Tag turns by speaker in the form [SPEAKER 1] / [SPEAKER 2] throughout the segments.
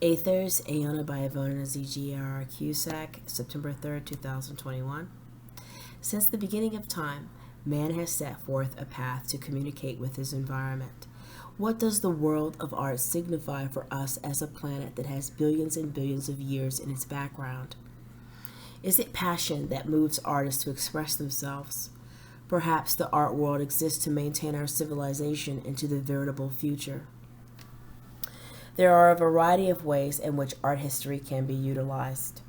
[SPEAKER 1] Aethyrs, Aeon, Abaivonin, Aziagiar, Cusack, September 3rd, 2021. Since the beginning of time, man has set forth a path to communicate with his environment. What does the world of art signify for us as a planet that has billions and billions of years in its background? Is it passion that moves artists to express themselves? Perhaps the art world exists to maintain our civilization into the veritable future. There are a variety of ways in which art history can be utilized.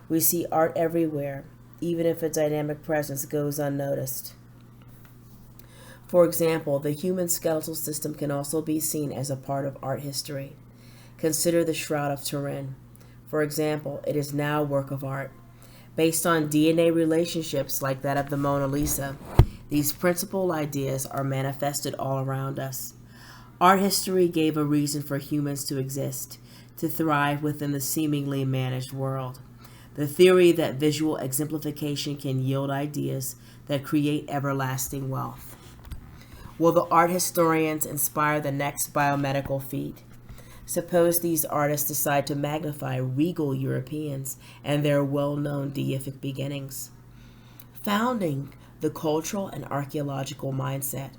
[SPEAKER 1] We see art everywhere, even if a dynamic presence goes unnoticed. For example, the human skeletal system can also be seen as a part of art history. Consider the Shroud of Turin. For example, it is now a work of art. Based on DNA relationships like that of the Mona Lisa, these principal ideas are manifested all around us. Art history gave a reason for humans to exist, to thrive within the seemingly managed world. The theory that visual exemplification can yield ideas that create everlasting wealth. Will the art historians inspire the next biomedical feat? Suppose these artists decide to magnify regal Europeans and their well-known deific beginnings, founding the cultural and archaeological mindset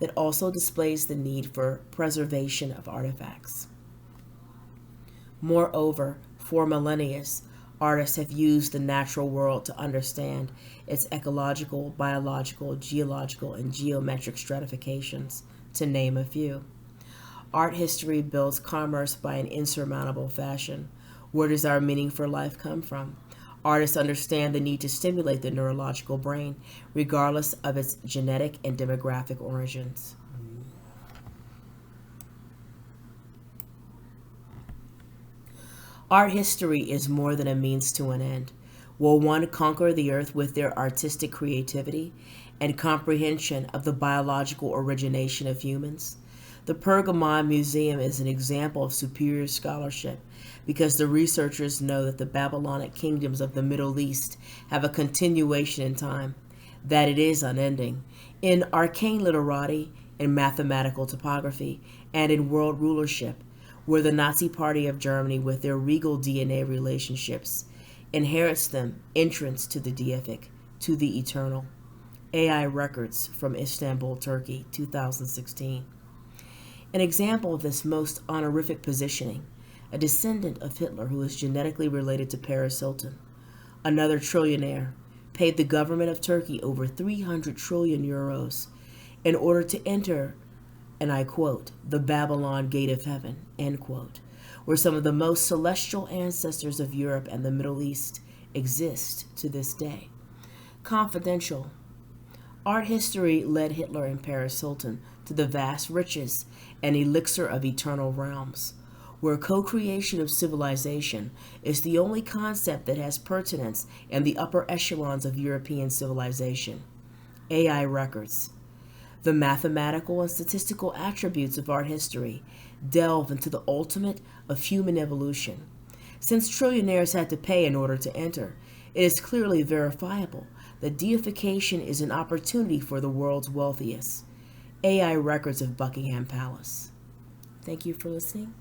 [SPEAKER 1] that also displays the need for preservation of artifacts. Moreover, for millennia, artists have used the natural world to understand its ecological, biological, geological, and geometric stratifications, to name a few. Art history builds commerce by an insurmountable fashion. Where does our meaning for life come from? Artists understand the need to stimulate the neurological brain, regardless of its genetic and demographic origins. Art history is more than a means to an end. Will one conquer the earth with their artistic creativity and comprehension of the biological origination of humans? The Pergamon Museum is an example of superior scholarship because the researchers know that the Babylonic kingdoms of the Middle East have a continuation in time, that it is unending, in arcane literati, in mathematical topography, and in world rulership, where the Nazi Party of Germany, with their regal DNA relationships, inherits them entrance to the deific, to the eternal. AI Records from Istanbul, Turkey, 2016. An example of this most honorific positioning, a descendant of Hitler who is genetically related to Paris Hilton, another trillionaire, paid the government of Turkey over 300 trillion euros in order to enter, and I quote, the Babylon gate of heaven, end quote, where some of the most celestial ancestors of Europe and the Middle East exist to this day. Confidential. Art history led Hitler and Paris Hilton to the vast riches and elixir of eternal realms, where co-creation of civilization is the only concept that has pertinence in the upper echelons of European civilization. AI Records. The mathematical and statistical attributes of art history delve into the ultimate of human evolution. Since trillionaires had to pay in order to enter, it is clearly verifiable that deification is an opportunity for the world's wealthiest. AI Records of Buckingham Palace. Thank you for listening.